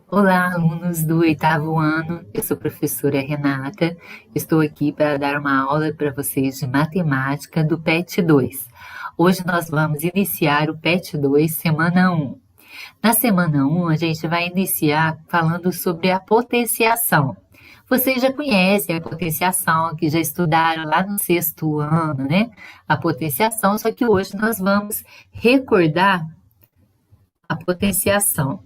Olá, alunos do oitavo ano. Eu sou a professora Renata. Estou aqui para dar uma aula para vocês de matemática do PET 2. Hoje nós vamos iniciar o PET 2, semana 1. Na semana 1, a gente vai iniciar falando sobre a potenciação. Vocês já conhecem a potenciação, que já estudaram lá no sexto ano, né? A potenciação, só que hoje nós vamos recordar a potenciação.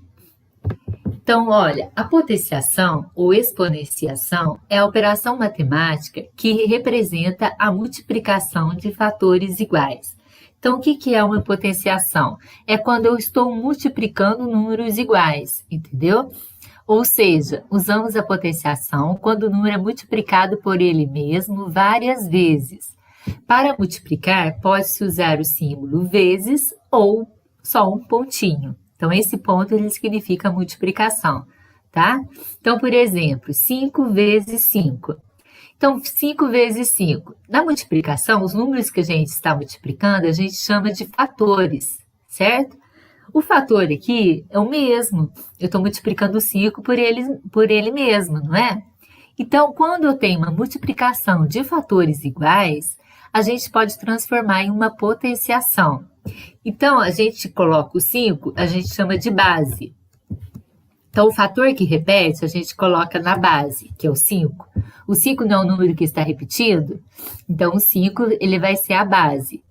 Então, olha, a potenciação ou exponenciação é a operação matemática que representa a multiplicação de fatores iguais. Então, o que é uma potenciação? É quando eu estou multiplicando números iguais, entendeu? Ou seja, usamos a potenciação quando o número é multiplicado por ele mesmo várias vezes. Para multiplicar, pode-se usar o símbolo vezes ou só um pontinho. Então, esse ponto ele significa multiplicação, tá? Então, por exemplo, 5 vezes 5. Então, 5 vezes 5. Na multiplicação, os números que a gente está multiplicando, a gente chama de fatores, certo? O fator aqui é o mesmo. Eu estou multiplicando 5 por ele mesmo, não é? Então, quando eu tenho uma multiplicação de fatores iguais, a gente pode transformar em uma potenciação. Então, a gente coloca o 5, a gente chama de base. Então, o fator que repete, a gente coloca na base, que é o 5. O 5 não é o número que está repetido, então o 5 ele vai ser a base.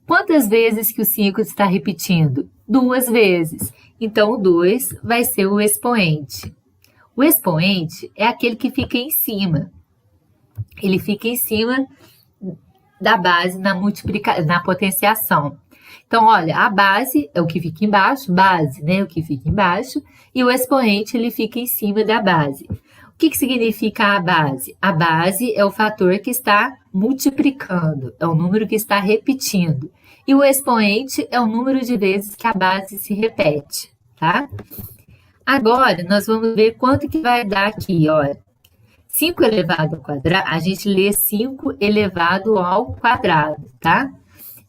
Quantas vezes que o 5 está repetindo? 2 vezes. Então, o 2 vai ser o expoente. O expoente é aquele que fica em cima. Ele fica em cima da base na potenciação. Então, olha, a base é o que fica embaixo, base, né? O que fica embaixo, e o expoente ele fica em cima da base. O que significa a base? A base é o fator que está multiplicando, é o número que está repetindo. E o expoente é o número de vezes que a base se repete, tá? Agora, nós vamos ver quanto que vai dar aqui, olha. 5 elevado ao quadrado, a gente lê 5 elevado ao quadrado, tá?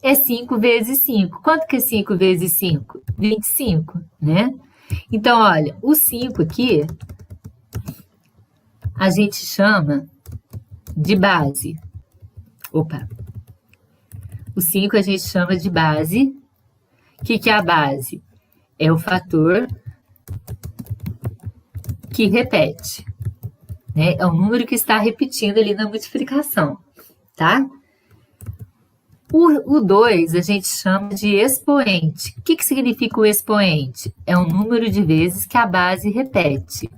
É 5 vezes 5. Quanto que é 5 vezes 5? 25, né? Então, olha, o 5 aqui, a gente chama de base. Opa! O 5 a gente chama de base. O que é a base? É o fator que repete. Né? É o número que está repetindo ali na multiplicação, tá? O 2 a gente chama de expoente. O que significa o expoente? É o número de vezes que a base repete.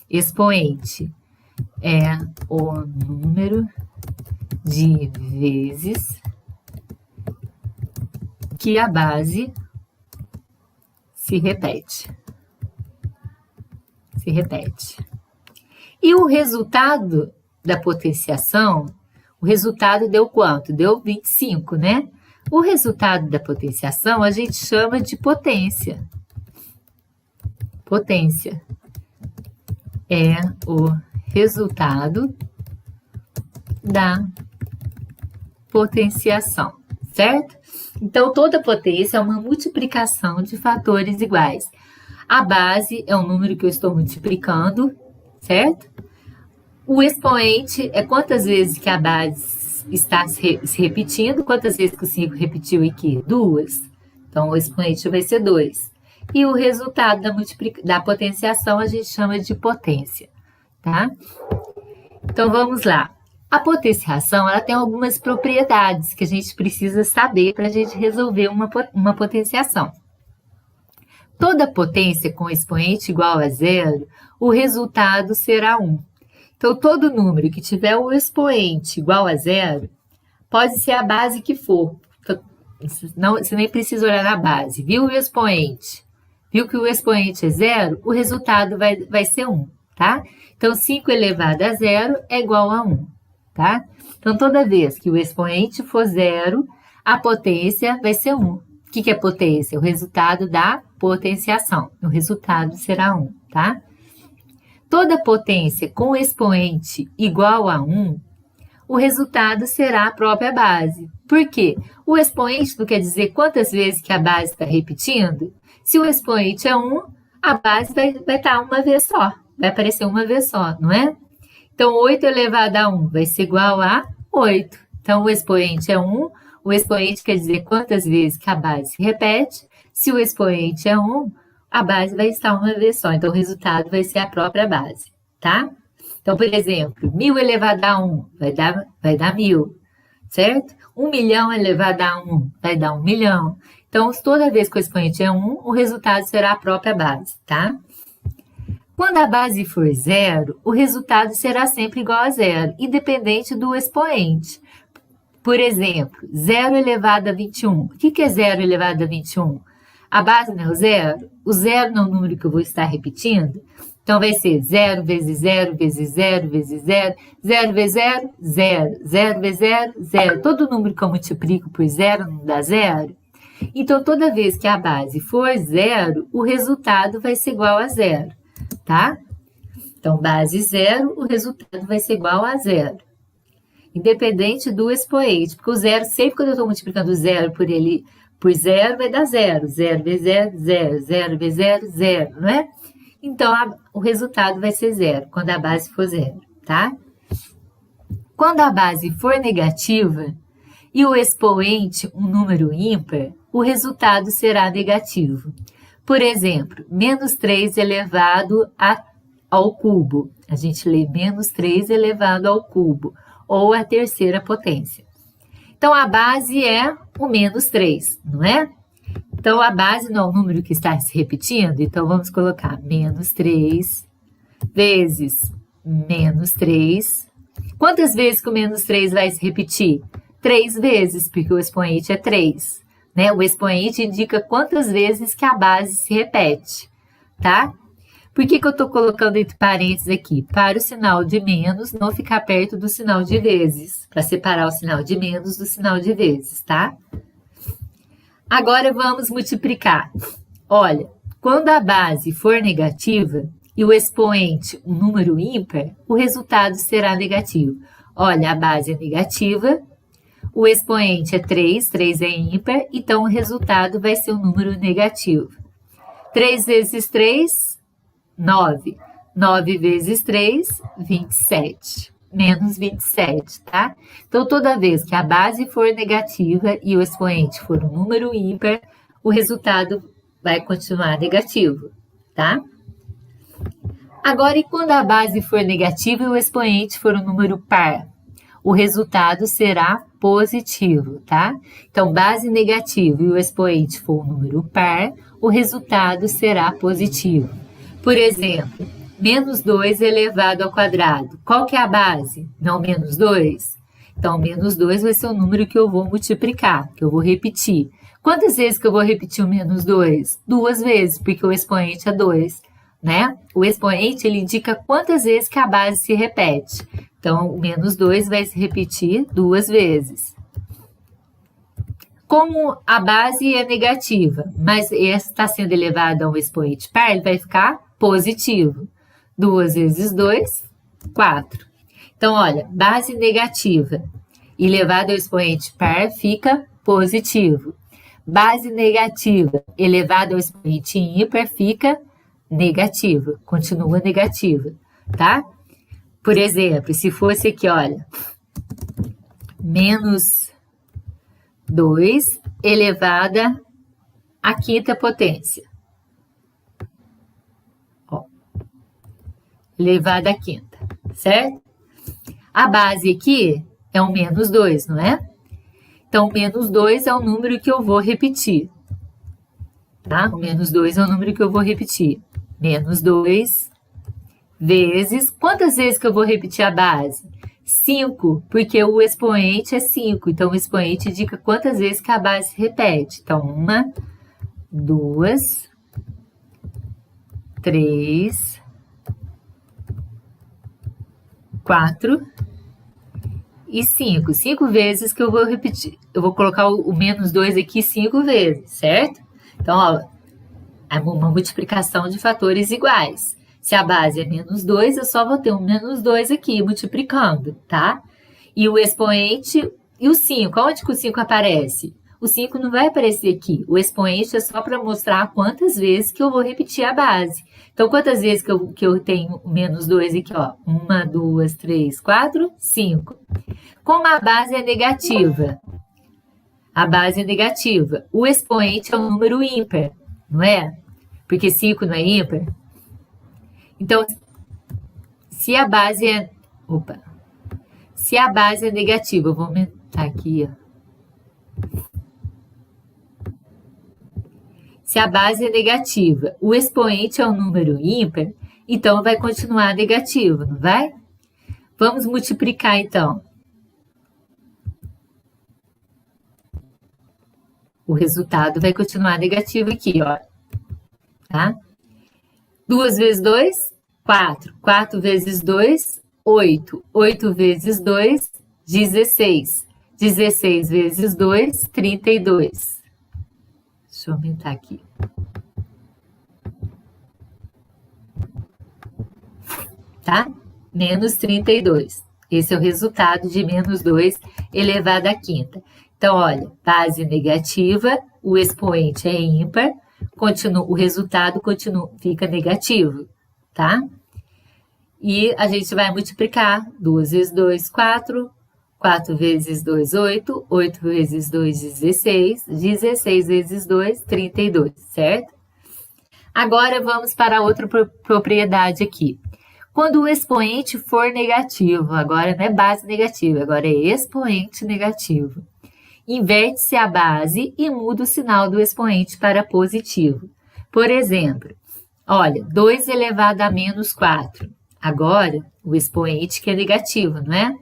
Expoente é o número de vezes que a base se repete. Se repete. E o resultado da potenciação, o resultado deu quanto? Deu 25, né? O resultado da potenciação a gente chama de potência. Potência é o resultado da potenciação, certo? Então, toda potência é uma multiplicação de fatores iguais. A base é o número que eu estou multiplicando, certo? O expoente é quantas vezes que a base está se repetindo, quantas vezes que o 5 repetiu aqui? 2. Então, o expoente vai ser 2. E o resultado da potenciação a gente chama de potência, tá? Então, vamos lá. A potenciação, ela tem algumas propriedades que a gente precisa saber para a gente resolver uma potenciação. Toda potência com expoente igual a zero, o resultado será 1. Então, todo número que tiver o expoente igual a zero, pode ser a base que for. Não, você nem precisa olhar na base. Viu o expoente? Viu que o expoente é zero? O resultado vai ser 1, tá? Então, 5 elevado a zero é igual a 1, tá? Então, toda vez que o expoente for zero, a potência vai ser 1. O que é potência? O resultado da potenciação. O resultado será 1, tá? Toda potência com expoente igual a 1, o resultado será a própria base. Por quê? O expoente não quer dizer quantas vezes que a base está repetindo. Se o expoente é 1, a base vai estar uma vez só, vai aparecer uma vez só, não é? Então, 8 elevado a 1 vai ser igual a 8. Então, o expoente é 1, o expoente quer dizer quantas vezes que a base se repete. Se o expoente é 1, a base vai estar uma vez só, então o resultado vai ser a própria base, tá? Então, por exemplo, 1000 elevado a 1 vai dar 1000, certo? 1 milhão elevado a 1 vai dar 1 milhão. Então, toda vez que o expoente é 1, o resultado será a própria base, tá? Quando a base for zero, o resultado será sempre igual a zero, independente do expoente. Por exemplo, 0 elevado a 21. O que é 0 elevado a 21? A base não é o zero? O zero não é o número que eu vou estar repetindo? Então, vai ser 0 vezes 0 vezes 0 vezes 0, 0 vezes 0, 0, 0 vezes 0, 0. Todo número que eu multiplico por zero não dá zero? Então, toda vez que a base for zero, o resultado vai ser igual a zero, tá? Então, base zero, o resultado vai ser igual a zero. Independente do expoente, porque o zero, sempre quando eu estou multiplicando zero por zero, vai dar zero. 0 vezes 0, 0, 0 vezes 0, 0, não é? Então, o resultado vai ser zero, quando a base for zero, tá? Quando a base for negativa e o expoente um número ímpar, o resultado será negativo. Por exemplo, menos 3 elevado ao cubo. A gente lê menos 3 elevado ao cubo, ou a terceira potência. Então, a base é o menos 3, não é? Então, a base não é o número que está se repetindo, então vamos colocar menos 3 vezes menos 3. Quantas vezes que o menos 3 vai se repetir? 3 vezes, porque o expoente é 3, né? O expoente indica quantas vezes que a base se repete, tá? Por que eu estou colocando entre parênteses aqui? Para o sinal de menos não ficar perto do sinal de vezes, para separar o sinal de menos do sinal de vezes, tá? Agora vamos multiplicar. Olha, quando a base for negativa e o expoente um número ímpar, o resultado será negativo. Olha, a base é negativa, o expoente é 3, 3 é ímpar, então o resultado vai ser um número negativo. 3 vezes 3, 9. 9 vezes 3, 27. Menos 27, tá? Então, toda vez que a base for negativa e o expoente for um número ímpar, o resultado vai continuar negativo, tá? Agora, e quando a base for negativa e o expoente for um número par? O resultado será positivo, tá? Então, base negativa e o expoente for um número par, o resultado será positivo. Por exemplo, menos 2 elevado ao quadrado. Qual que é a base? Não menos 2? Então, menos 2 vai ser o número que eu vou multiplicar, que eu vou repetir. Quantas vezes que eu vou repetir o menos 2? 2 vezes, porque o expoente é 2, né? O expoente, ele indica quantas vezes que a base se repete. Então, o menos 2 vai se repetir 2 vezes. Como a base é negativa, mas essa está sendo elevada a um expoente par, ele vai ficar positivo. 2 vezes 2, 4. Então, olha, base negativa elevada ao expoente par fica positivo. Base negativa elevada ao expoente ímpar fica negativa, continua negativa, tá? Por exemplo, se fosse aqui, olha, menos 2 elevada à quinta potência. Elevada à quinta, certo? A base aqui é um menos 2, não é? Então, menos 2 é o número que eu vou repetir, tá? O menos 2 é o número que eu vou repetir. Menos 2 vezes... Quantas vezes que eu vou repetir a base? 5, porque o expoente é 5. Então, o expoente indica quantas vezes que a base se repete. Então, 1, 2, 3... 4 e 5. 5 vezes que eu vou repetir. Eu vou colocar o menos 2 aqui 5 vezes, certo? Então, ó, é uma multiplicação de fatores iguais. Se a base é menos 2, eu só vou ter um menos 2 aqui, multiplicando, tá? E o expoente e o 5. Onde que o 5 aparece? o 5 não vai aparecer aqui. O expoente é só para mostrar quantas vezes que eu vou repetir a base. Então, quantas vezes que eu tenho menos 2 aqui, ó? 1, 2, 3, 4, 5. Como a base é negativa, o expoente é um número ímpar, não é? Porque 5 não é ímpar. Então, se a base é negativa, eu vou aumentar aqui, ó. Se a base é negativa, o expoente é um número ímpar, então vai continuar negativo, não vai? Vamos multiplicar, então. O resultado vai continuar negativo aqui, ó. Tá? 2 vezes 2, 4. 4 vezes 2, 8. 8 vezes 2, 16. 16 vezes 2, 32. Deixa eu aumentar aqui. Tá? Menos 32. Esse é o resultado de menos 2 elevado à quinta. Então, olha, base negativa, o expoente é ímpar, o resultado fica negativo, tá? E a gente vai multiplicar. 2 vezes 2, 4. 4 vezes 2, 8. 8 vezes 2, 16. 16 vezes 2, 32, certo? Agora vamos para outra propriedade aqui. Quando o expoente for negativo, agora não é base negativa, agora é expoente negativo. Inverte-se a base e muda o sinal do expoente para positivo. Por exemplo, olha, 2 elevado a menos 4. Agora, o expoente que é negativo, não é?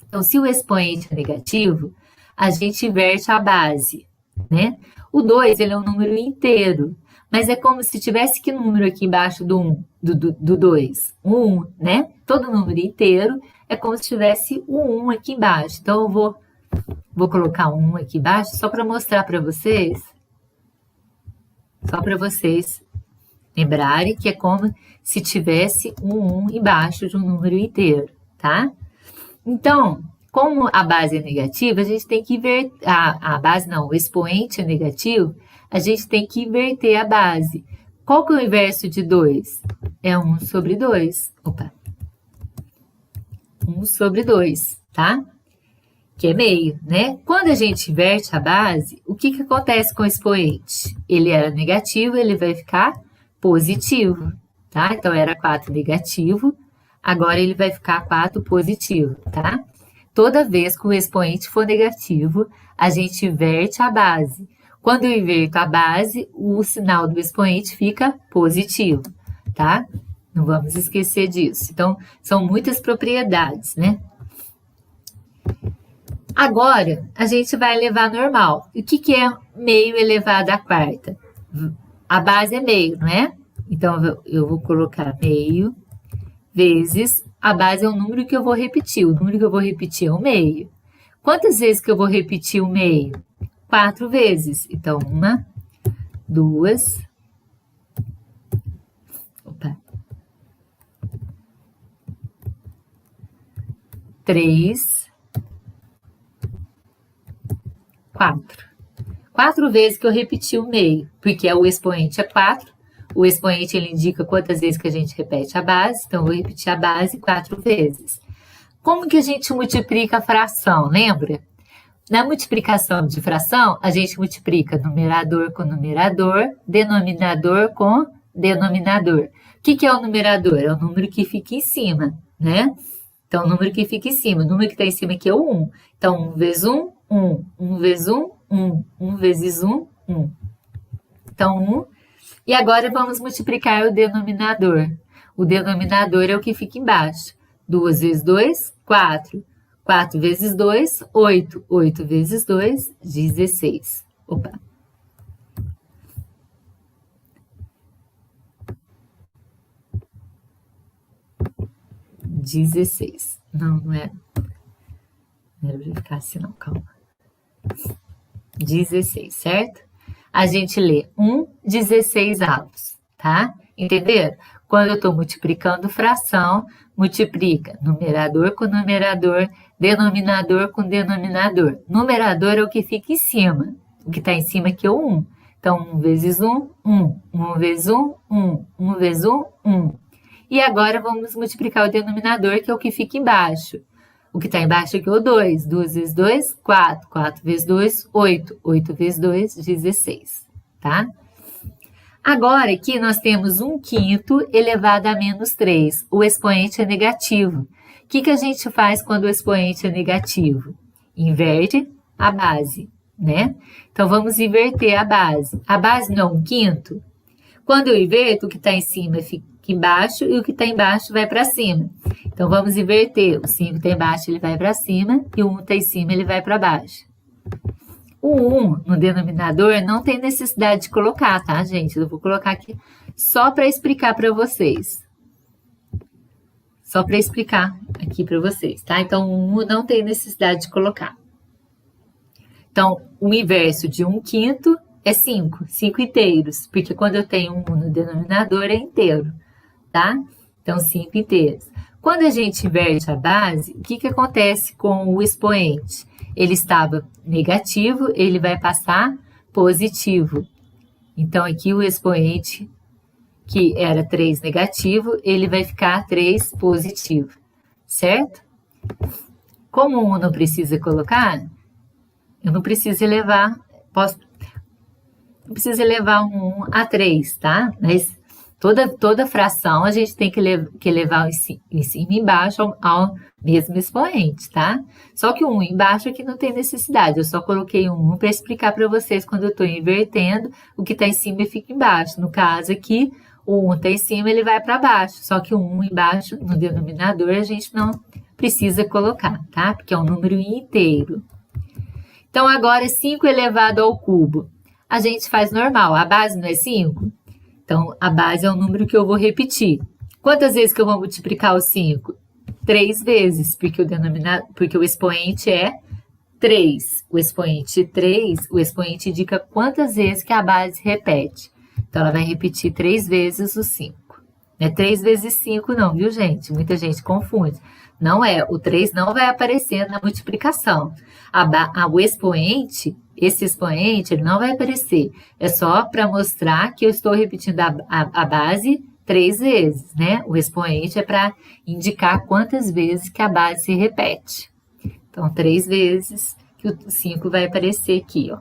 Então, se o expoente é negativo, a gente inverte a base, né? O 2, ele é um número inteiro, mas é como se tivesse que número aqui embaixo do 2? 1, né? Todo número inteiro é como se tivesse o 1 aqui embaixo. Então, eu vou colocar um 1 aqui embaixo só para mostrar para vocês. Só para vocês lembrarem que é como se tivesse um 1 embaixo de um número inteiro, tá? Então, como a base é negativa, a gente tem que inverter, o expoente é negativo, a gente tem que inverter a base. Qual que é o inverso de 2? É 1 sobre 2. 1 sobre 2, tá? Que é meio, né? Quando a gente inverte a base, o que acontece com o expoente? Ele era negativo, ele vai ficar positivo, tá? Então, era 4 negativo, agora ele vai ficar 4 positivo, tá? Toda vez que o expoente for negativo, a gente inverte a base. Quando eu inverto a base, o sinal do expoente fica positivo, tá? Não vamos esquecer disso. Então, são muitas propriedades, né? Agora, a gente vai levar normal. E o que é meio elevado à quarta? A base é meio, não é? Então, eu vou colocar meio vezes, a base é o número que eu vou repetir. O número que eu vou repetir é o meio. Quantas vezes que eu vou repetir o meio? 4 vezes. Então, 1, 2, 3, 4. 4 vezes que eu repeti o meio, porque o expoente é 4. O expoente, ele indica quantas vezes que a gente repete a base, então eu vou repetir a base 4 vezes. Como que a gente multiplica a fração, lembra? Na multiplicação de fração, a gente multiplica numerador com numerador, denominador com denominador. O que é o numerador? É o número que fica em cima, né? Então, o número que fica em cima, o número que está em cima aqui é o 1. Então, 1 vezes 1, 1. 1 vezes 1, 1. 1 vezes 1, 1. Então, 1. E agora vamos multiplicar o denominador. O denominador é o que fica embaixo. 2 vezes 2, 4. 4 vezes 2, 8. 8 vezes 2, 16. 16. Não é. Não era pra ficar assim, não, calma. 16, certo? A gente lê 1/16, tá? Entenderam? Quando eu estou multiplicando fração, multiplica numerador com numerador, denominador com denominador. Numerador é o que fica em cima. O que está em cima aqui é o 1. Então, 1 vezes 1, 1. 1 vezes 1, 1. 1 vezes 1, 1. E agora vamos multiplicar o denominador, que é o que fica embaixo. O que está embaixo aqui é o 2. 2 vezes 2, 4. 4 vezes 2, 8. 8 vezes 2, 16. Tá? Agora, aqui nós temos 1/5 elevado a menos 3. O expoente é negativo. O que a gente faz quando o expoente é negativo? Inverte a base, né? Então, vamos inverter a base. A base não é 1/5? Quando eu inverto, o que está em cima fica embaixo e o que está embaixo vai para cima. Então, vamos inverter. O 5 está embaixo, ele vai para cima, e o 1 está em cima, ele vai para baixo. O 1 no denominador não tem necessidade de colocar, tá, gente? Eu vou colocar aqui só para explicar para vocês. Só para explicar aqui para vocês, tá? Então, o 1 não tem necessidade de colocar. Então, o inverso de 1/5 é 5, 5 inteiros, porque quando eu tenho 1 no denominador é inteiro, tá? Então, 5 inteiros. Quando a gente inverte a base, o que acontece com o expoente? Ele estava negativo, ele vai passar positivo. Então, aqui o expoente, que era 3 negativo, ele vai ficar 3 positivo, certo? Como o 1 não precisa colocar, eu não preciso elevar, não precisa elevar um 1 a 3, tá? Mas toda fração a gente tem que levar em cima e embaixo ao mesmo expoente, tá? Só que o 1 embaixo aqui não tem necessidade, eu só coloquei um 1 para explicar para vocês quando eu estou invertendo, o que está em cima fica embaixo. No caso aqui, o 1 está em cima, ele vai para baixo, só que o 1 embaixo no denominador a gente não precisa colocar, tá? Porque é um número inteiro. Então, agora 5 elevado ao cubo. A gente faz normal, a base não é 5? Então, a base é o número que eu vou repetir. Quantas vezes que eu vou multiplicar o 5? 3 vezes, porque o expoente é 3. O expoente 3, o expoente indica quantas vezes que a base repete. Então, ela vai repetir 3 vezes o 5. Não é 3 vezes 5 não, viu, gente? Muita gente confunde. Não é, o 3 não vai aparecer na multiplicação. O expoente, esse expoente, ele não vai aparecer. É só para mostrar que eu estou repetindo a base 3 vezes, né? O expoente é para indicar quantas vezes que a base se repete. Então, 3 vezes que o 5 vai aparecer aqui, ó.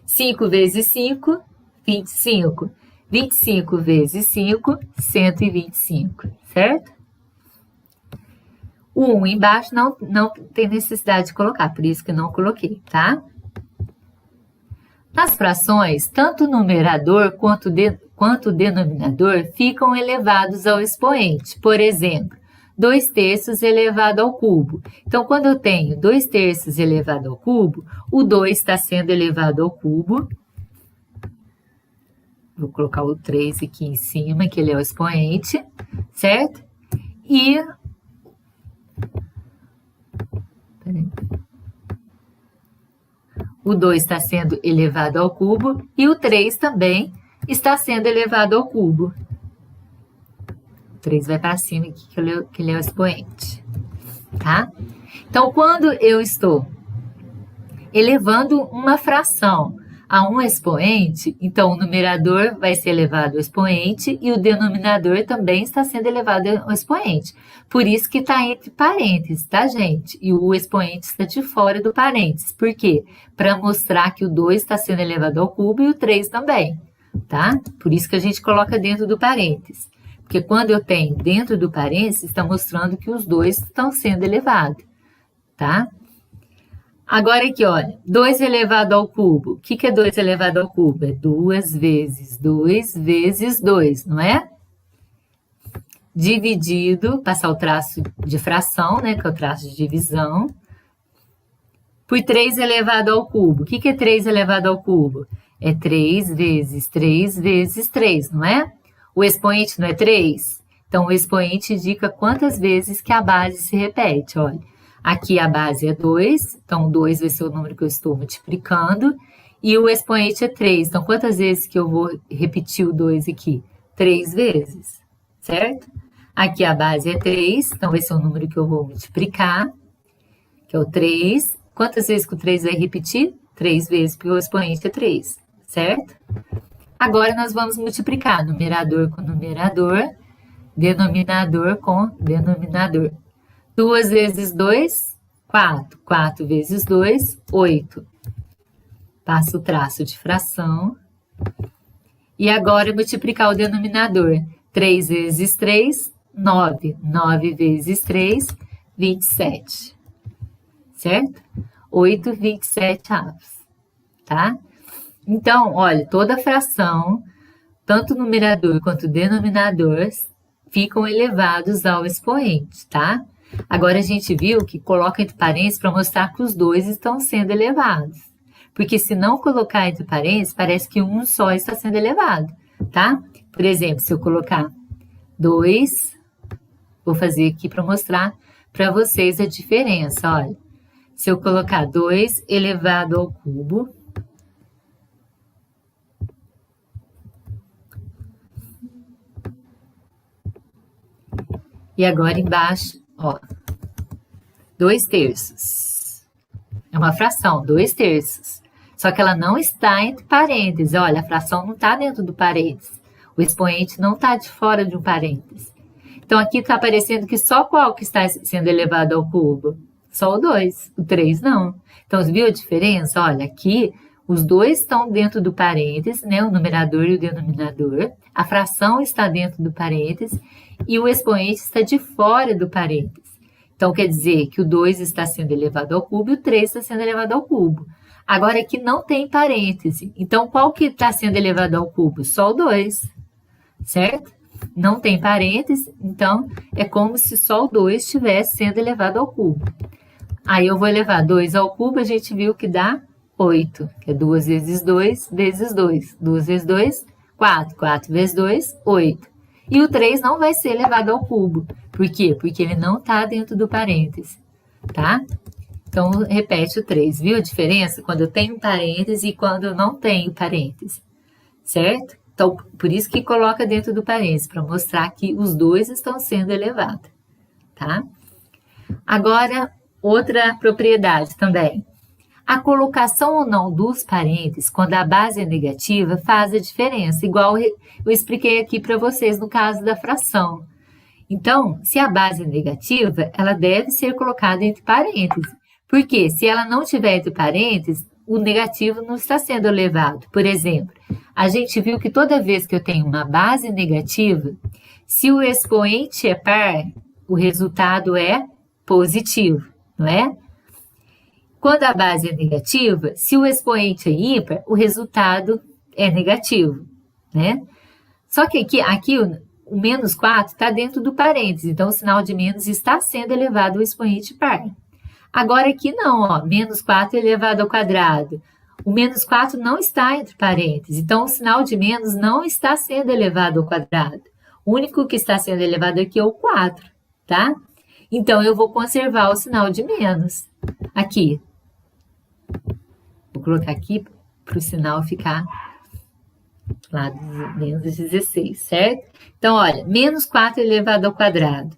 5 vezes 5, 25. 25 vezes 5, 125, certo? O 1 embaixo não tem necessidade de colocar, por isso que não coloquei, tá? Nas frações, tanto o numerador quanto o denominador ficam elevados ao expoente. Por exemplo, 2/3 elevado ao cubo. Então, quando eu tenho 2/3 elevado ao cubo, o 2 está sendo elevado ao cubo. Vou colocar o 3 aqui em cima, que ele é o expoente, certo? E o 2 está sendo elevado ao cubo e o 3 também está sendo elevado ao cubo. O 3 vai para cima aqui, que ele é o expoente, tá? Então, quando eu estou elevando uma fração a um expoente, então o numerador vai ser elevado ao expoente e o denominador também está sendo elevado ao expoente. Por isso que está entre parênteses, tá, gente? E o expoente está de fora do parênteses. Por quê? Para mostrar que o 2 está sendo elevado ao cubo e o 3 também, tá? Por isso que a gente coloca dentro do parênteses. Porque quando eu tenho dentro do parênteses, está mostrando que os dois estão sendo elevados, tá? Agora aqui, olha, 2 elevado ao cubo. O que é 2 elevado ao cubo? É 2 vezes 2 vezes 2, não é? Dividido, passar o traço de fração, né, que é o traço de divisão, por 3 elevado ao cubo. O que é 3 elevado ao cubo? É 3 vezes 3 vezes 3, não é? O expoente não é 3? Então, o expoente indica quantas vezes que a base se repete, olha. Aqui a base é 2, então 2 vai ser o número que eu estou multiplicando, e o expoente é 3, então quantas vezes que eu vou repetir o 2 aqui? 3 vezes, certo? Aqui a base é 3, então vai ser o número que eu vou multiplicar, que é o 3. Quantas vezes que o 3 vai repetir? 3 vezes, porque o expoente é 3, certo? Agora, nós vamos multiplicar numerador com numerador, denominador com denominador. 2 vezes 2, 4. 4 vezes 2, 8. Passa o traço de fração. E agora, multiplicar o denominador. 3 vezes 3, 9. 9 vezes 3, 27. Certo? 8, 27 avos. Tá? Então, olha, toda fração, tanto o numerador quanto o denominador, ficam elevados ao expoente, tá? Agora, a gente viu que coloca entre parênteses para mostrar que os dois estão sendo elevados. Porque se não colocar entre parênteses, parece que um só está sendo elevado, tá? Por exemplo, se eu colocar 2, vou fazer aqui para mostrar para vocês a diferença, olha. Se eu colocar 2 elevado ao cubo, e agora embaixo, ó, 2 terços. É uma fração, 2 terços. Só que ela não está entre parênteses. Olha, a fração não está dentro do parênteses. O expoente não está de fora de um parênteses. Então, aqui está aparecendo que só qual que está sendo elevado ao cubo? Só o 2. O 3 não. Então, viu a diferença? Olha, aqui os dois estão dentro do parênteses, né? O numerador e o denominador. A fração está dentro do parênteses e o expoente está de fora do parênteses. Então, quer dizer que o 2 está sendo elevado ao cubo e o 3 está sendo elevado ao cubo. Agora, aqui não tem parêntese. Então, qual que está sendo elevado ao cubo? Só o 2, certo? Não tem parêntese, então, é como se só o 2 estivesse sendo elevado ao cubo. Aí, eu vou elevar 2 ao cubo, a gente viu que dá 8, que é 2 vezes 2 vezes 2. 2 vezes 2, 4. 4 vezes 2, 8. E o 3 não vai ser elevado ao cubo. Por quê? Porque ele não está dentro do parêntese, tá? Então, repete o 3. Viu a diferença? Quando eu tenho parêntese e quando eu não tenho parêntese, certo? Então, por isso que coloca dentro do parêntese, para mostrar que os dois estão sendo elevados, tá? Agora, outra propriedade também. A colocação ou não dos parênteses, quando a base é negativa, faz a diferença, igual eu expliquei aqui para vocês no caso da fração. Então, se a base é negativa, ela deve ser colocada entre parênteses. Porque se ela não tiver entre parênteses, o negativo não está sendo elevado. Por exemplo, a gente viu que toda vez que eu tenho uma base negativa, se o expoente é par, o resultado é positivo, não é? Quando a base é negativa, se o expoente é ímpar, o resultado é negativo, né? Só que aqui o menos 4 está dentro do parênteses, então o sinal de menos está sendo elevado ao expoente par. Agora aqui não, ó, menos 4 elevado ao quadrado. O menos 4 não está entre parênteses, então o sinal de menos não está sendo elevado ao quadrado. O único que está sendo elevado aqui é o 4, tá? Então, eu vou conservar o sinal de menos aqui. Vou colocar aqui para o sinal ficar lá menos 16, certo? Então, olha, menos 4 elevado ao quadrado.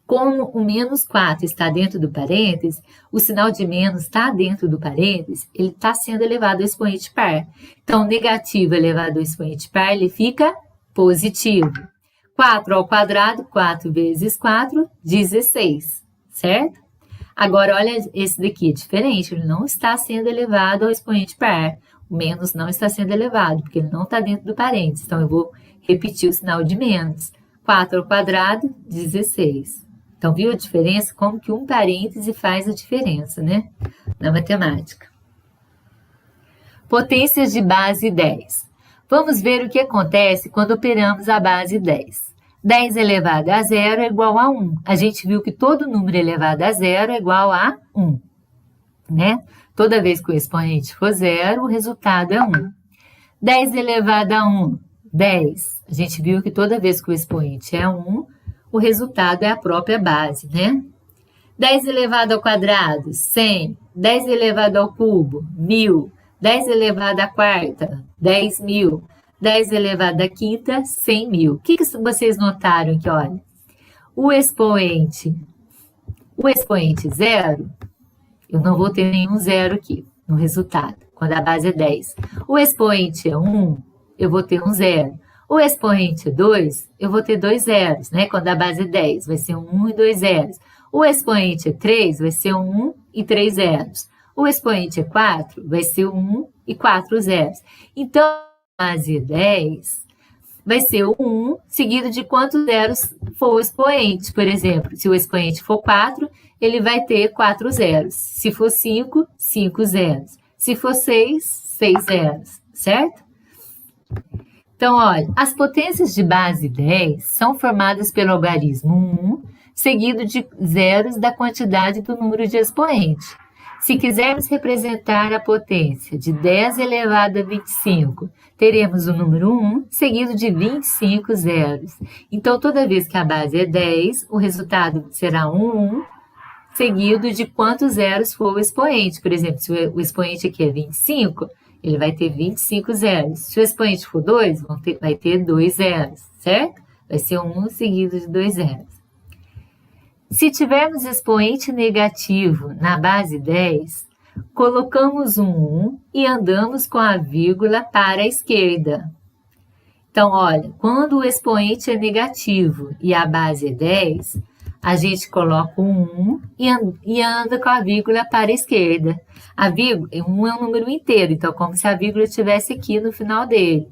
Como o menos 4 está dentro do parênteses, o sinal de menos está dentro do parênteses, ele está sendo elevado ao expoente par. Então, negativo elevado ao expoente par, ele fica positivo. 4 ao quadrado, 4 vezes 4, 16, certo? Agora, olha esse daqui, é diferente, ele não está sendo elevado ao expoente par. O menos não está sendo elevado, porque ele não está dentro do parênteses. Então, eu vou repetir o sinal de menos. 4 ao quadrado, 16. Então, viu a diferença? Como que um parêntese faz a diferença, né? Na matemática. Potências de base 10. Vamos ver o que acontece quando operamos a base 10. 10 elevado a 0 é igual a 1. A gente viu que todo número elevado a 0 é igual a 1, né? Toda vez que o expoente for 0, o resultado é 1. 10 elevado a 1, 10. A gente viu que toda vez que o expoente é 1, o resultado é a própria base, né? 10 elevado ao quadrado, 100. 10 elevado ao cubo, 1000. 10 elevado à quarta, 10.000. 10 elevado à quinta, 100.000. O que vocês notaram aqui, olha? O expoente 0 Eu não vou ter nenhum zero aqui no resultado, quando a base é 10. O expoente é 1, eu vou ter um zero. O expoente é 2, eu vou ter dois zeros, né? Quando a base é 10, vai ser 1 e 2 zeros. O expoente é 3, vai ser 1 e 3 zeros. O expoente é 4, vai ser 1 e 4 zeros. Então, a base é 10 vai ser o 1 seguido de quantos zeros for o expoente. Por exemplo, se o expoente for 4, ele vai ter 4 zeros. Se for 5, 5 zeros. Se for 6, 6 zeros, certo? Então, olha, as potências de base 10 são formadas pelo algarismo 1, seguido de zeros da quantidade do número de expoente. Se quisermos representar a potência de 10 elevado a 25, teremos o número 1 seguido de 25 zeros. Então, toda vez que a base é 10, o resultado será um 1 seguido de quantos zeros for o expoente. Por exemplo, se o expoente aqui é 25, ele vai ter 25 zeros. Se o expoente for 2, vai ter 2 zeros, certo? Vai ser 1 seguido de 2 zeros. Se tivermos expoente negativo na base 10, colocamos um 1 e andamos com a vírgula para a esquerda. Então, olha, quando o expoente é negativo e a base é 10, a gente coloca um 1 e anda com a vírgula para a esquerda. A vírgula, 1 é um número inteiro, então como se a vírgula estivesse aqui no final dele.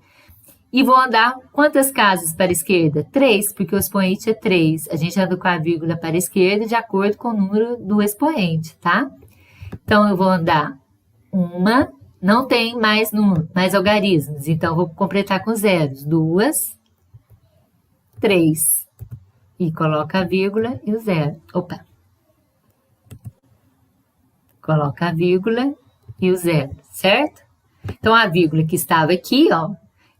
E vou andar quantas casas para a esquerda? 3, porque o expoente é 3. A gente anda com a vírgula para a esquerda de acordo com o número do expoente, tá? Então, eu vou andar uma, não tem mais algarismos, então vou completar com zeros. 2, 3. E coloca a vírgula e o zero. Opa! Coloca a vírgula e o zero, certo? Então, a vírgula que estava aqui, ó,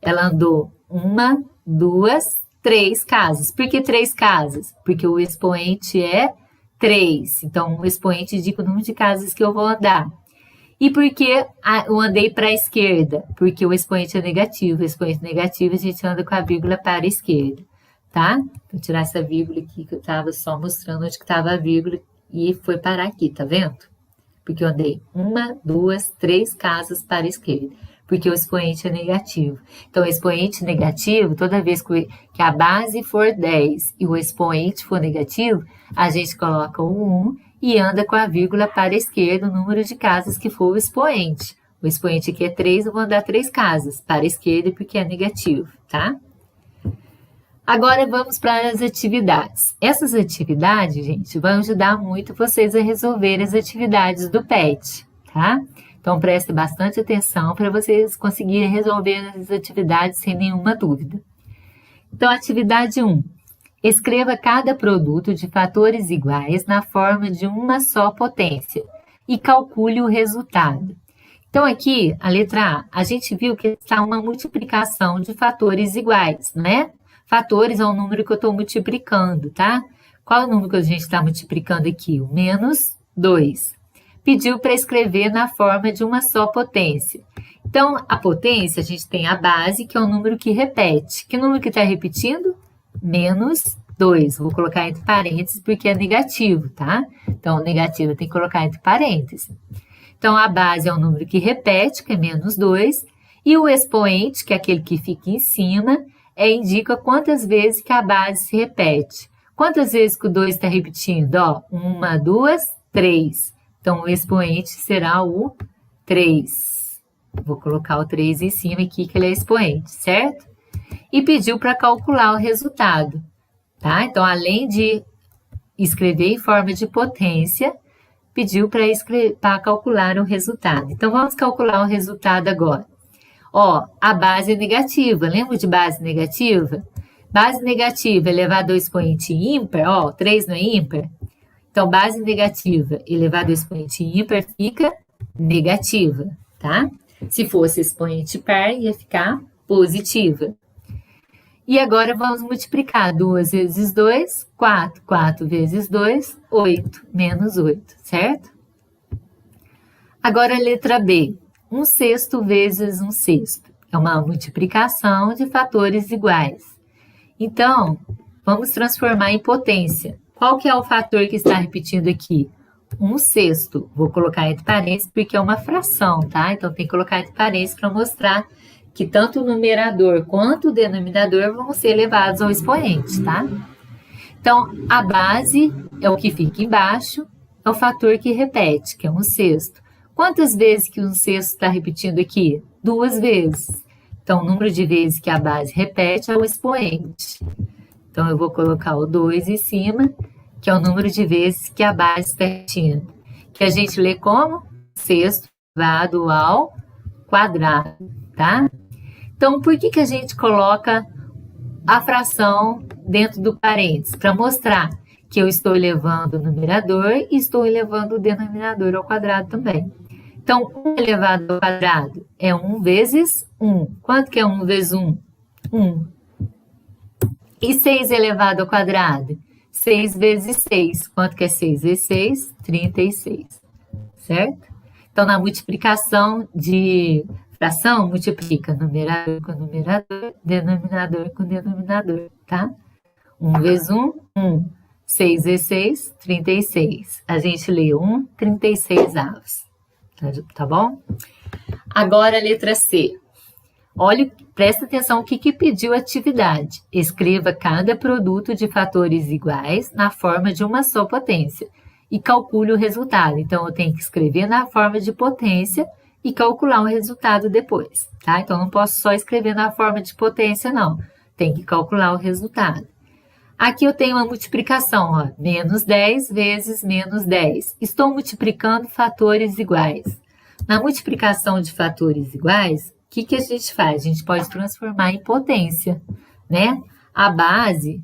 ela andou 1, 2, 3 casas. Por que 3 casas? Porque o expoente é 3. Então, o expoente indica o número de casas que eu vou andar. E por que eu andei para a esquerda? Porque o expoente é negativo. O expoente negativo, a gente anda com a vírgula para a esquerda, tá? Vou tirar essa vírgula aqui, que eu estava só mostrando onde estava a vírgula e foi parar aqui, tá vendo? Porque eu andei 1, 2, 3 casas para a esquerda. Porque o expoente é negativo. Então, o expoente negativo, toda vez que a base for 10 e o expoente for negativo, a gente coloca o 1 e anda com a vírgula para a esquerda o número de casas que for o expoente. O expoente aqui é 3, eu vou andar 3 casas para a esquerda porque é negativo, tá? Agora, vamos para as atividades. Essas atividades, gente, vão ajudar muito vocês a resolver as atividades do PET, tá? Então, preste bastante atenção para vocês conseguirem resolver as atividades sem nenhuma dúvida. Então, atividade 1. Escreva cada produto de fatores iguais na forma de uma só potência e calcule o resultado. Então, aqui, a letra A, a gente viu que está uma multiplicação de fatores iguais, né? Fatores é o número que eu estou multiplicando, tá? Qual é o número que a gente está multiplicando aqui? O menos 2. Pediu para escrever na forma de uma só potência. Então, a potência, a gente tem a base, que é o número que repete. Que número que está repetindo? Menos 2. Vou colocar entre parênteses porque é negativo, tá? Então, o negativo tem que colocar entre parênteses. Então, a base é o número que repete, que é menos 2. E o expoente, que é aquele que fica em cima, indica quantas vezes que a base se repete. Quantas vezes que o 2 está repetindo? Ó, 1, 2, 3. Então, o expoente será o 3. Vou colocar o 3 em cima aqui, que ele é expoente, certo? E pediu para calcular o resultado, tá? Então, além de escrever em forma de potência, pediu para calcular o resultado. Então, vamos calcular o resultado agora. Ó, a base é negativa. Lembra de base negativa? Base negativa elevado ao expoente ímpar, ó, 3 não é ímpar? Então, base negativa elevado ao expoente ímpar fica negativa, tá? Se fosse expoente par, ia ficar positiva. E agora vamos multiplicar 2 vezes 2, 4. 4 vezes 2, 8. Menos 8, certo? Agora a letra B. 1/6 vezes 1/6. É uma multiplicação de fatores iguais. Então, vamos transformar em potência. Qual que é o fator que está repetindo aqui? 1 sexto. Vou colocar entre parênteses porque é uma fração, tá? Então, tem que colocar entre parênteses para mostrar que tanto o numerador quanto o denominador vão ser elevados ao expoente, tá? Então, a base é o que fica embaixo, é o fator que repete, que é 1 sexto. Quantas vezes que 1 sexto está repetindo aqui? 2 vezes. Então, o número de vezes que a base repete é o expoente. Então, eu vou colocar o 2 em cima, que é o número de vezes que a base está repetindo. Que a gente lê como? Sexto elevado ao quadrado, tá? Então, por que a gente coloca a fração dentro do parênteses? Para mostrar que eu estou elevando o numerador e estou elevando o denominador ao quadrado também. Então, 1 elevado ao quadrado é 1 vezes 1. Quanto que é 1 vezes 1? 1. E 6 elevado ao quadrado? 6 vezes 6. Quanto que é 6 vezes 6? 36. Certo? Então, na multiplicação de fração, multiplica numerador com numerador, denominador com denominador, tá? 1 vezes 1, 1. 6 vezes 6, 36. A gente lê 1, 36 avos. Tá bom? Agora a letra C. Olha, presta atenção o que pediu a atividade. Escreva cada produto de fatores iguais na forma de uma só potência e calcule o resultado. Então, eu tenho que escrever na forma de potência e calcular o resultado depois, tá? Então, não posso só escrever na forma de potência, não. Tem que calcular o resultado. Aqui eu tenho uma multiplicação, ó, menos 10 vezes menos 10. Estou multiplicando fatores iguais. Na multiplicação de fatores iguais, o que a gente faz? A gente pode transformar em potência, né? A base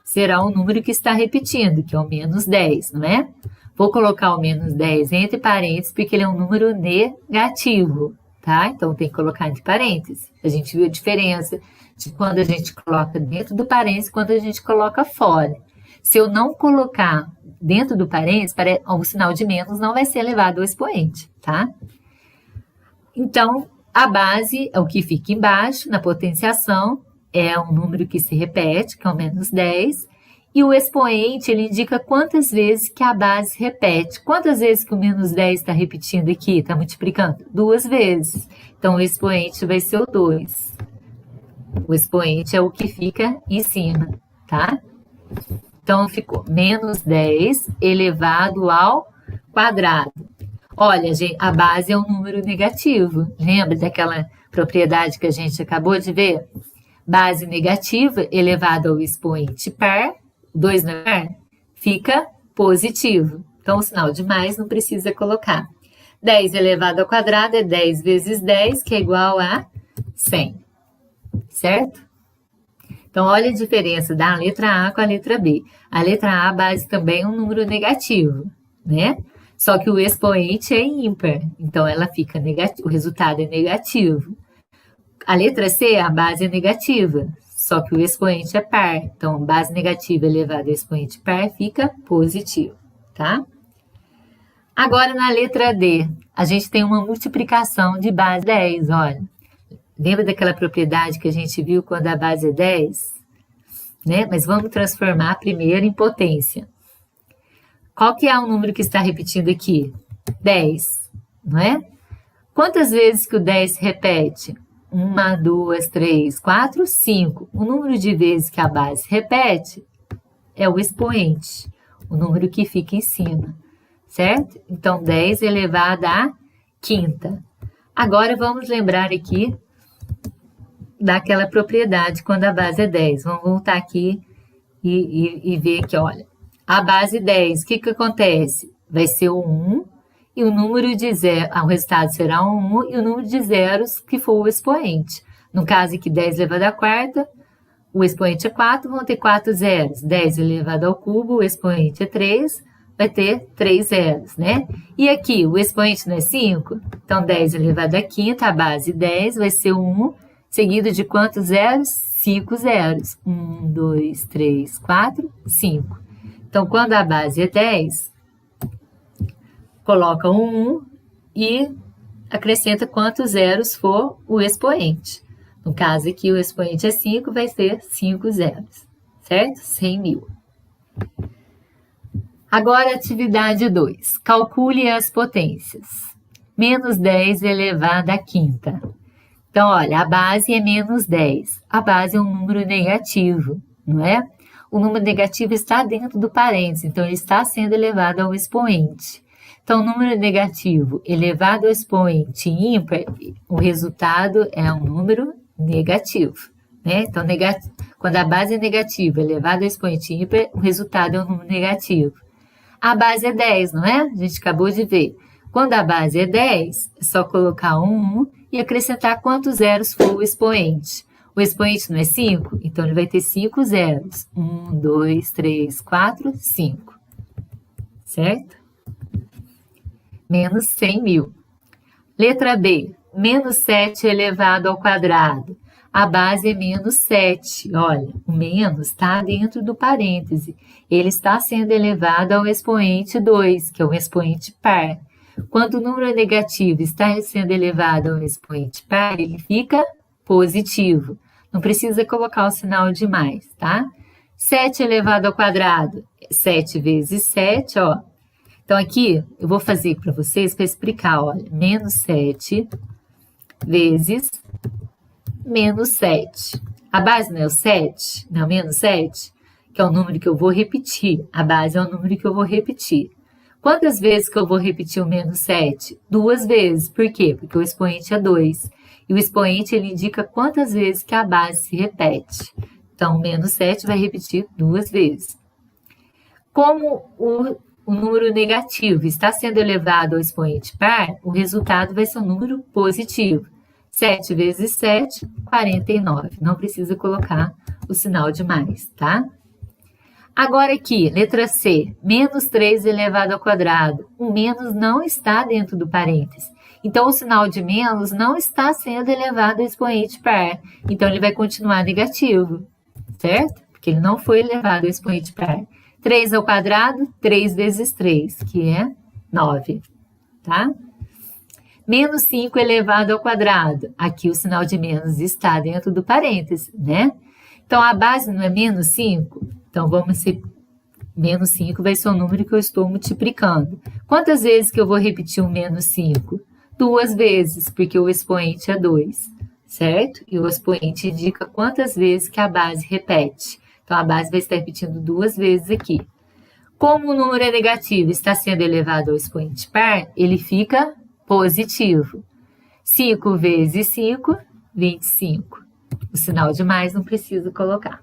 será o número que está repetindo, que é o menos 10, não é? Vou colocar o menos 10 entre parênteses, porque ele é um número negativo, tá? Então, tem que colocar entre parênteses. A gente viu a diferença de quando a gente coloca dentro do parênteses e quando a gente coloca fora. Se eu não colocar dentro do parênteses, o sinal de menos não vai ser elevado ao expoente, tá? Então, a base é o que fica embaixo, na potenciação, é um número que se repete, que é o menos 10, e o expoente, ele indica quantas vezes que a base repete. Quantas vezes que o menos 10 está repetindo aqui, está multiplicando? 2 vezes. Então, o expoente vai ser o 2. O expoente é o que fica em cima, tá? Então, ficou menos 10 elevado ao quadrado. Olha, gente, a base é um número negativo. Lembra daquela propriedade que a gente acabou de ver? Base negativa elevada ao expoente par, 2 não é par, fica positivo. Então, o sinal de mais não precisa colocar. 10 elevado ao quadrado é 10 vezes 10, que é igual a 100. Certo? Então, olha a diferença da letra A com a letra B. A letra A, a base também é um número negativo, né? Só que o expoente é ímpar, então ela fica negativa, o resultado é negativo. A letra C, a base é negativa, só que o expoente é par. Então, base negativa elevada ao expoente par fica positivo, tá? Agora, na letra D, a gente tem uma multiplicação de base 10, olha. Lembra daquela propriedade que a gente viu quando a base é 10? Né? Mas vamos transformar primeiro em potência. Qual que é o número que está repetindo aqui? 10, não é? Quantas vezes que o 10 se repete? 1, 2, 3, 4, 5. O número de vezes que a base repete é o expoente, o número que fica em cima, certo? Então, 10 elevado à quinta. Agora, vamos lembrar aqui daquela propriedade quando a base é 10. Vamos voltar aqui e ver que, olha, a base 10, o que acontece? Vai ser o 1 e o número de zero, o resultado será um 1 e o número de zeros que for o expoente. No caso aqui, 10 elevado à quarta, o expoente é 4, vão ter 4 zeros. 10 elevado ao cubo, o expoente é 3, vai ter 3 zeros, né? E aqui, o expoente não é 5? Então, 10 elevado à quinta, a base 10 vai ser o 1, seguido de quantos zeros? 5 zeros. 1, 2, 3, 4, 5. Então, quando a base é 10, coloca um 1 e acrescenta quantos zeros for o expoente. No caso aqui, o expoente é 5, vai ser 5 zeros, certo? 100.000. Agora, atividade 2. Calcule as potências. Menos 10 elevado à quinta. Então, olha, a base é menos 10. A base é um número negativo, não é? O número negativo está dentro do parênteses, então ele está sendo elevado ao expoente. Então, o número negativo elevado ao expoente ímpar, o resultado é um número negativo, né? Então, quando a base é negativa elevado ao expoente ímpar, o resultado é um número negativo. A base é 10, não é? A gente acabou de ver. Quando a base é 10, é só colocar um 1 e acrescentar quantos zeros for o expoente. O expoente não é 5? Então, ele vai ter 5 zeros. 1, 2, 3, 4, 5. Certo? Menos 100 mil. Letra B. Menos 7 elevado ao quadrado. A base é menos 7. Olha, o menos está dentro do parêntese. Ele está sendo elevado ao expoente 2, que é um expoente par. Quando o número negativo está sendo elevado ao expoente par, ele fica positivo. Não precisa colocar o sinal de mais, tá? 7 elevado ao quadrado, 7 vezes 7, ó. Então, aqui, eu vou fazer para vocês para explicar, olha. Menos 7 vezes menos 7. A base não é o 7? Não é o menos 7? Que é o número que eu vou repetir. A base é o número que eu vou repetir. Quantas vezes que eu vou repetir o menos 7? 2 vezes. Por quê? Porque o expoente é 2. E o expoente, ele indica quantas vezes que a base se repete. Então, o menos 7 vai repetir 2 vezes. Como o número negativo está sendo elevado ao expoente par, o resultado vai ser um número positivo. 7 vezes 7, 49. Não precisa colocar o sinal de mais, tá? Agora aqui, letra C, menos 3 elevado ao quadrado. O menos não está dentro do parênteses. Então, o sinal de menos não está sendo elevado ao expoente par. Então, ele vai continuar negativo, certo? Porque ele não foi elevado ao expoente par. 3 ao quadrado, 3 vezes 3, que é 9, tá? Menos 5 elevado ao quadrado. Aqui o sinal de menos está dentro do parêntese, né? Então, a base não é menos 5? Então, vamos ser... Menos 5 vai ser o número que eu estou multiplicando. Quantas vezes que eu vou repetir o menos 5? 2 vezes, porque o expoente é 2, certo? E o expoente indica quantas vezes que a base repete. Então, a base vai estar repetindo 2 vezes aqui. Como o número é negativo e está sendo elevado ao expoente par, ele fica positivo. 5 vezes 5, 25. O sinal de mais não preciso colocar.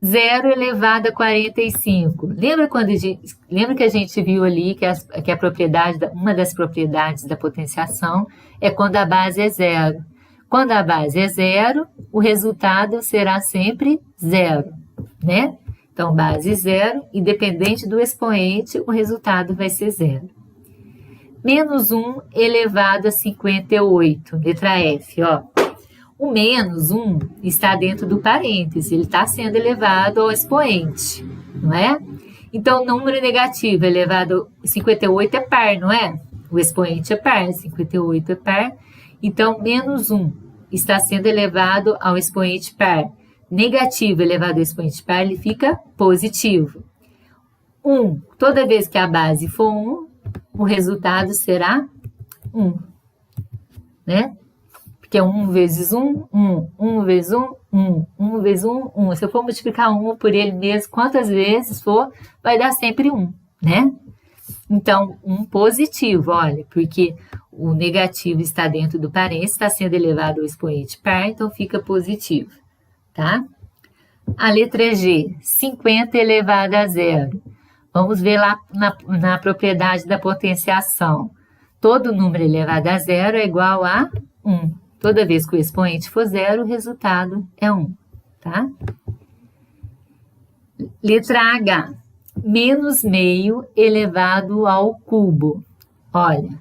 0 elevado a 45. Lembra que a gente viu ali que a propriedade, uma das propriedades da potenciação é quando a base é 0. Quando a base é 0, o resultado será sempre 0, né? Então, base 0, independente do expoente, o resultado vai ser 0. Menos 1 elevado a 58, letra F, ó. O menos 1 está dentro do parêntese, ele está sendo elevado ao expoente, não é? Então, o número negativo elevado a 58 é par, não é? O expoente é par, 58 é par. Então, menos 1 está sendo elevado ao expoente par. Negativo elevado ao expoente par, ele fica positivo. 1, toda vez que a base for 1, o resultado será 1, né? Porque é 1 vezes 1, 1. 1 vezes 1, 1. 1 vezes 1, 1. Se eu for multiplicar 1 por ele mesmo, quantas vezes for, vai dar sempre 1, né? Então, 1 positivo, olha, porque o negativo está dentro do parênteses, está sendo elevado ao expoente par, então fica positivo, tá? A letra G, 50 elevado a 0. Vamos ver lá na propriedade da potenciação. Todo número elevado a 0 é igual a 1. Toda vez que o expoente for 0, o resultado é 1, tá? Letra H, menos meio elevado ao cubo. Olha,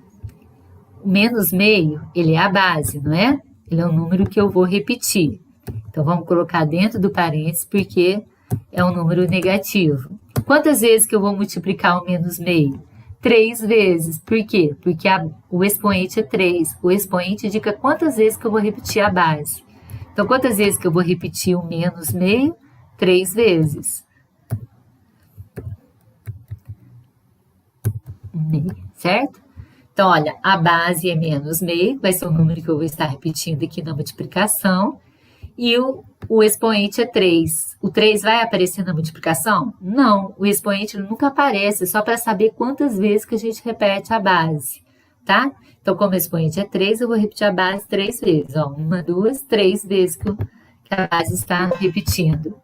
o menos meio, ele é a base, não é? Ele é um número que eu vou repetir. Então, vamos colocar dentro do parênteses, porque é um número negativo. Quantas vezes que eu vou multiplicar o menos meio? 3 vezes. Por quê? Porque o expoente é 3. O expoente indica quantas vezes que eu vou repetir a base. Então, quantas vezes que eu vou repetir o menos meio? 3 vezes. meio, certo? Então, olha, a base é menos meio, vai ser o número que eu vou estar repetindo aqui na multiplicação, e o expoente é 3. O 3 vai aparecer na multiplicação? Não, o expoente nunca aparece, só para saber quantas vezes que a gente repete a base, tá? Então, como o expoente é 3, eu vou repetir a base 3 vezes. Ó, 1, 2, 3 vezes que a base está repetindo.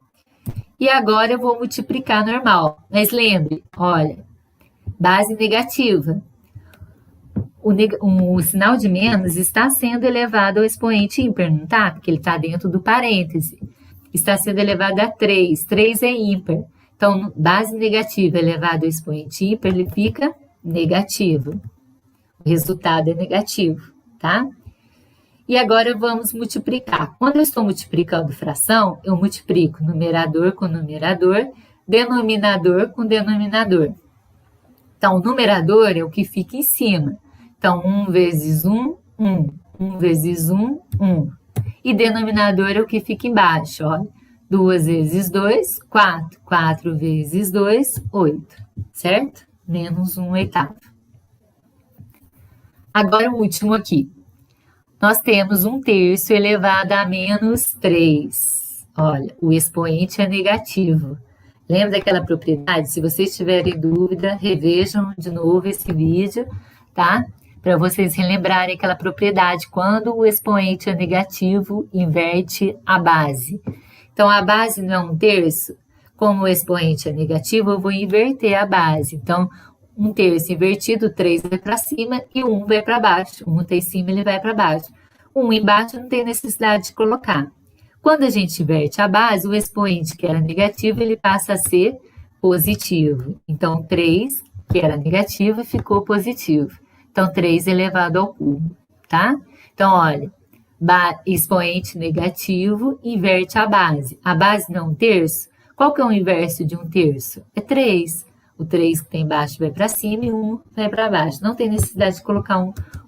E agora eu vou multiplicar normal. Mas lembre, olha, base negativa. O sinal de menos está sendo elevado ao expoente ímpar, não está? Porque ele está dentro do parêntese. Está sendo elevado a 3. 3 é ímpar. Então, base negativa elevado ao expoente ímpar, ele fica negativo. O resultado é negativo, tá? E agora vamos multiplicar. Quando eu estou multiplicando fração, eu multiplico numerador com numerador, denominador com denominador. Então, o numerador é o que fica em cima. Então, 1 vezes 1, 1. 1 vezes 1, 1. E denominador é o que fica embaixo, ó. 2 vezes 2, 4. 4 vezes 2, 8. Certo? Menos 1 oitavo. Agora o último aqui. Nós temos 1/3 elevado a menos 3. Olha, o expoente é negativo. Lembra daquela propriedade? Se vocês tiverem dúvida, revejam de novo esse vídeo, tá? Para vocês relembrarem aquela propriedade. Quando o expoente é negativo, inverte a base. Então, a base não é 1/3. Como o expoente é negativo, eu vou inverter a base. Então, 1/3 invertido, 3 vai para cima e 1 vai para baixo. 1 está em cima, ele vai para baixo. 1 embaixo não tem necessidade de colocar. Quando a gente inverte a base, o expoente que era negativo, ele passa a ser positivo. Então, 3, que era negativo, ficou positivo. Então, 3 elevado ao cubo, tá? Então, olha, expoente negativo, inverte a base. A base não é 1/3? Qual que é o inverso de 1/3? É 3. O 3 que tem embaixo vai para cima e 1 vai para baixo. Não tem necessidade de colocar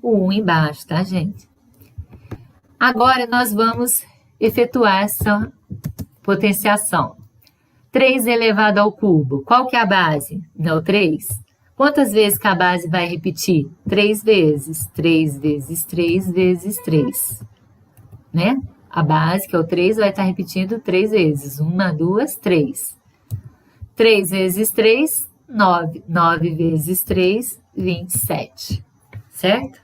o 1 embaixo, tá, gente? Agora, nós vamos efetuar essa potenciação. 3 elevado ao cubo. Qual que é a base? Não, 3. Quantas vezes que a base vai repetir? 3 vezes. 3 vezes 3 vezes 3. Né? A base, que é o 3, vai estar repetindo 3 vezes. 1, 2, 3. 3 vezes 3, 9. 9 vezes 3, 27. Certo?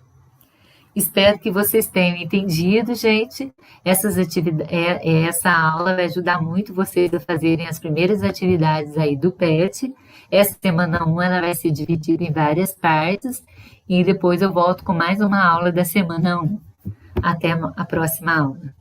Espero que vocês tenham entendido, gente. Essa aula vai ajudar muito vocês a fazerem as primeiras atividades aí do PET. Essa semana 1 ela vai ser dividida em várias partes e depois eu volto com mais uma aula da semana 1. Até a próxima aula.